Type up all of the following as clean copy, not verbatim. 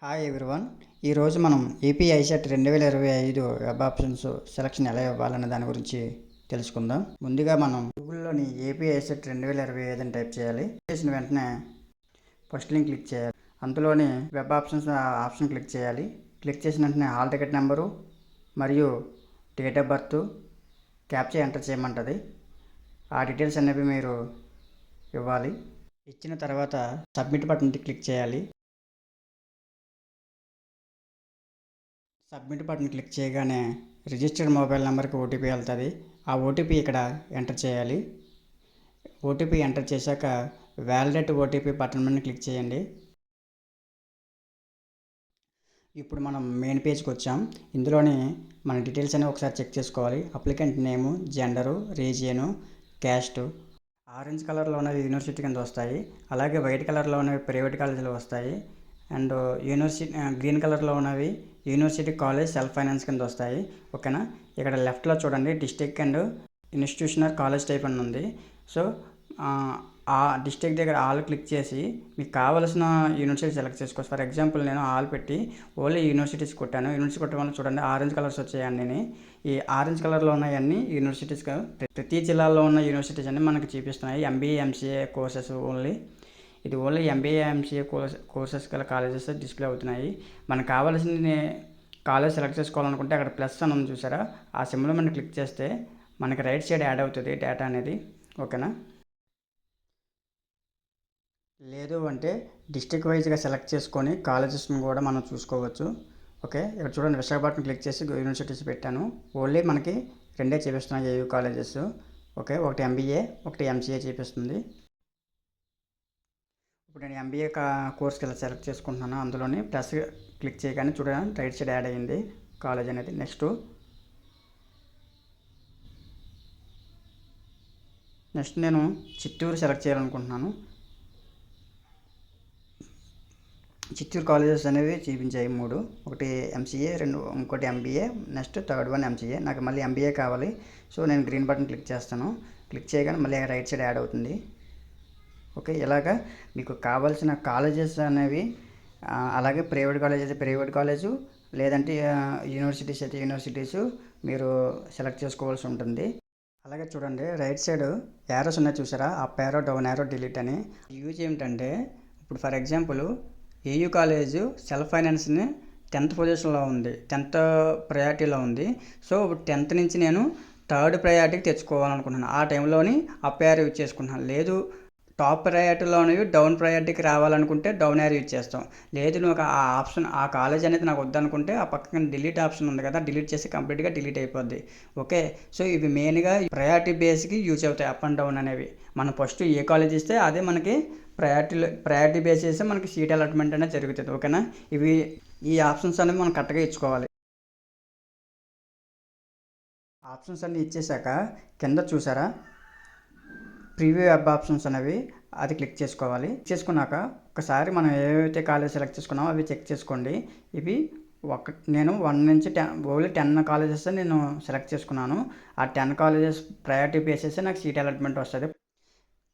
Hi everyone. ఈరోజు మనం AP ICET 2025 web options selection ఎలా ఇవ్వాలనే దాని గురించి తెలుసుకుందాం. ముందుగా మనం గూగుల్లోని ఏపీ ఐసెట్ 2025 అని టైప్ చేయాలి. చేసిన వెంటనే ఫస్ట్ లింక్ క్లిక్ చేయాలి. అందులోని వెబ్ ఆప్షన్స్ ఆప్షన్ క్లిక్ చేయాలి. క్లిక్ చేసిన వెంటనే హాల్ టికెట్ నెంబరు మరియు date of birth captcha enter చేయమంటుంది. ఆ డీటెయిల్స్ అనేవి మీరు ఇవ్వాలి. ఇచ్చిన తర్వాత సబ్మిట్ బటన్ క్లిక్ చేయాలి. సబ్మిట్ బటన్ క్లిక్ చేయగానే రిజిస్టర్డ్ మొబైల్ నెంబర్కి ఓటీపీ వెళ్తుంది. ఆ ఓటీపీ ఇక్కడ ఎంటర్ చేయాలి. ఓటీపీ ఎంటర్ చేశాక వ్యాలిడేట్ ఓటీపీ బటన్ మీద క్లిక్ చేయండి. ఇప్పుడు మనం మెయిన్ పేజ్కి వచ్చాం. ఇందులోని మన డీటెయిల్స్ అనేవి ఒకసారి చెక్ చేసుకోవాలి. అప్లికెంట్ నేము, జెండరు, రీజియను, క్యాస్ట్. ఆరెంజ్ కలర్లో ఉన్నవి యూనివర్సిటీ కింద వస్తాయి. అలాగే వైట్ కలర్లో ఉన్నవి ప్రైవేట్ కాలేజీలు వస్తాయి. అండ్ యూనివర్సిటీ గ్రీన్ కలర్లో ఉన్నవి యూనివర్సిటీ కాలేజ్ సెల్ఫ్ ఫైనాన్స్ కింద వస్తాయి. ఓకేనా. ఇక్కడ లెఫ్ట్లో చూడండి district and institutional college type అని ఉంది. సో ఆ డిస్ట్రిక్ట్ దగ్గర ఆల్ క్లిక్ చేసి మీకు కావాల్సిన యూనివర్సిటీ సెలెక్ట్ చేసుకోవచ్చు. ఫర్ ఎగ్జాంపుల్ నేను ఆల్ పెట్టి ఓన్లీ యూనివర్సిటీస్ కొట్టాను. యూనివర్సిటీ కొట్టడం వల్ల చూడండి ఆరెంజ్ కలర్స్ వచ్చాయని. ఈ ఆరెంజ్ కలర్లో ఉన్నాయన్నీ యూనివర్సిటీస్. ప్రతి జిల్లాలో ఉన్న యూనివర్సిటీస్ అన్నీ మనకి చూపిస్తున్నాయి. MBA, MCA courses only. ఇది ఓన్లీ ఎంబీఏ, ఎంసీఏ కోర్సెస్ గల కాలేజెస్ డిస్ప్లే అవుతున్నాయి. మనకు కావాల్సిన కాలేజ్ సెలెక్ట్ చేసుకోవాలనుకుంటే అక్కడ ప్లస్ అని ఉంది చూసారా, ఆ సింబల్ మనం క్లిక్ చేస్తే మనకి రైట్ సైడ్ యాడ్ అవుతుంది డేటా అనేది. ఓకేనా. లేదు అంటే డిస్ట్రిక్ట్ వైజ్గా సెలెక్ట్ చేసుకొని కాలేజెస్ని కూడా మనం చూసుకోవచ్చు. ఓకే. ఇక్కడ చూడండి విశాఖపట్నం క్లిక్ చేసి యూనివర్సిటీస్ పెట్టాను. ఓన్లీ మనకి రెండే చూపిస్తున్నాయి ఏయూ కాలేజెస్. ఓకే. ఒకటి ఎంబీఏ, ఒకటి ఎంసీఏ చూపిస్తుంది. ఇప్పుడు నేను ఎంబీఏ కోర్స్కి ఇలా సెలెక్ట్ చేసుకుంటున్నాను. అందులోని ప్లస్ క్లిక్ చేయగానే చూడండి రైట్ సైడ్ యాడ్ అయ్యింది కాలేజ్ అనేది. నెక్స్ట్ నేను చిత్తూరు సెలెక్ట్ చేయాలనుకుంటున్నాను. చిత్తూరు కాలేజెస్ అనేవి చూపించాయి 3. ఒకటి ఎంసీఏ, ఇంకోటి MBA, next third one MCA. నాకు మళ్ళీ ఎంబీఏ కావాలి. సో నేను గ్రీన్ బటన్ క్లిక్ చేస్తాను. క్లిక్ చేయగానే మళ్ళీ రైట్ సైడ్ యాడ్ అవుతుంది. ఓకే. ఇలాగా మీకు కావాల్సిన కాలేజెస్ అనేవి, అలాగే ప్రైవేట్ కాలేజ్ అయితే ప్రైవేట్ కాలేజు, లేదంటే యూనివర్సిటీస్ అయితే యూనివర్సిటీసు మీరు సెలెక్ట్ చేసుకోవాల్సి ఉంటుంది. అలాగే చూడండి రైట్ సైడ్ యారోస్ ఉన్నాయి చూసారా, up arrow, down arrow, delete అని. యూజ్ ఏమిటంటే ఇప్పుడు for example AU college self ఫైనాన్స్ని 10th పొజిషన్లో ఉంది, 10th ప్రయారిటీలో ఉంది. సో 10th నుంచి నేను 3rd ప్రయారిటీకి తెచ్చుకోవాలనుకుంటున్నాను. ఆ టైంలోని అప్ యారో యూజ్ చేసుకుంటున్నాను. లేదు టాప్ ప్రయారిటీలో ఉన్నవి డౌన్ ప్రయారిటీకి రావాలనుకుంటే డౌన్ యారో యూజ్ చేస్తాం. లేదు నువ్వు ఆ ఆప్షన్ ఆ కాలేజ్ అనేది నాకు వద్దనుకుంటే ఆ పక్కన డిలీట్ ఆప్షన్ ఉంది కదా, డిలీట్ చేసి కంప్లీట్గా డిలీట్ అయిపోద్ది. ఓకే. సో ఇవి మెయిన్గా ప్రయారిటీ బేస్కి యూజ్ అవుతాయి అప్ అండ్ డౌన్ అనేవి. మనం ఫస్ట్ ఏ కాలేజ్ ఇస్తే అదే మనకి ప్రయారిటీ బేస్ చేస్తే మనకి సీట్ అలాట్మెంట్ అనేది జరుగుతుంది. ఓకేనా. ఈ ఆప్షన్స్ అనేవి మనం కరెక్ట్గా ఇచ్చుకోవాలి. ఆప్షన్స్ అన్నీ ఇచ్చేసాక కింద చూసారా ప్రీవ్యూ వెబ్ ఆప్షన్స్ అనేవి, అది క్లిక్ చేసుకోవాలి. చేసుకున్నాక ఒకసారి మనం ఏవైతే కాలేజ్ సెలెక్ట్ చేసుకున్నామో అవి చెక్ చేసుకోండి. ఇవి నేను 1 నుంచి 10 ఓన్లీ 10 కాలేజెస్ నేను సెలెక్ట్ చేసుకున్నాను. ఆ 10 కాలేజెస్ ప్రయారిటీ బేసెస్ నాకు సీట్ అలాట్మెంట్ వస్తుంది.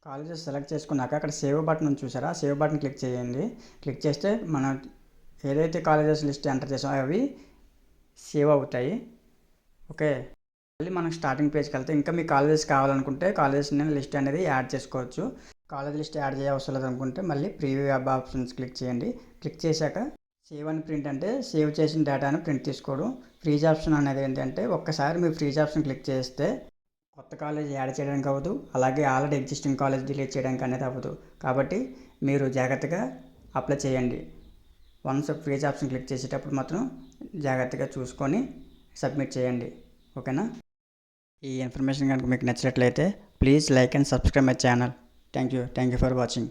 కాలేజెస్ సెలెక్ట్ చేసుకున్నాక అక్కడ సేవ్ బటన్ ఉంది చూసారా, సేవ్ బటన్ క్లిక్ చేయండి. క్లిక్ చేస్తే మనం ఏదైతే కాలేజెస్ లిస్ట్ ఎంటర్ చేసామో అవి సేవ్ అవుతాయి. ఓకే. మళ్ళీ మనం స్టార్టింగ్ పేజ్కి వెళ్తే ఇంకా మీ కాలేజెస్ కావాలనుకుంటే కాలేజెస్ లిస్ట్ అనేది యాడ్ చేసుకోవచ్చు. కాలేజ్ లిస్ట్ యాడ్ చేయవసరం లేదు అనుకుంటే మళ్ళీ ప్రీవ్యూ వెబ్ ఆప్షన్స్ క్లిక్ చేయండి. క్లిక్ చేశాక సేవ్ అని ప్రింట్ అంటే సేవ్ చేసిన డేటాను ప్రింట్ తీసుకోవడం. ఫ్రీజ్ ఆప్షన్ అనేది ఏంటంటే ఒక్కసారి మీరు ఫ్రీజ్ ఆప్షన్ క్లిక్ చేస్తే కొత్త కాలేజ్ యాడ్ చేయడానికి అవ్వదు, అలాగే ఆల్రెడీ ఎగ్జిస్టింగ్ కాలేజ్ డిలీట్ చేయడానికి అనేది అవ్వదు. కాబట్టి మీరు జాగ్రత్తగా అప్లై చేయండి. వన్స్ ఫ్రీజ్ ఆప్షన్ క్లిక్ చేసేటప్పుడు మాత్రం జాగ్రత్తగా చూసుకొని సబ్మిట్ చేయండి. ఓకేనా. ఈ ఇన్ఫర్మేషన్ కనుక మీకు నచ్చినట్లయితే please like and subscribe my channel. Thank you for watching.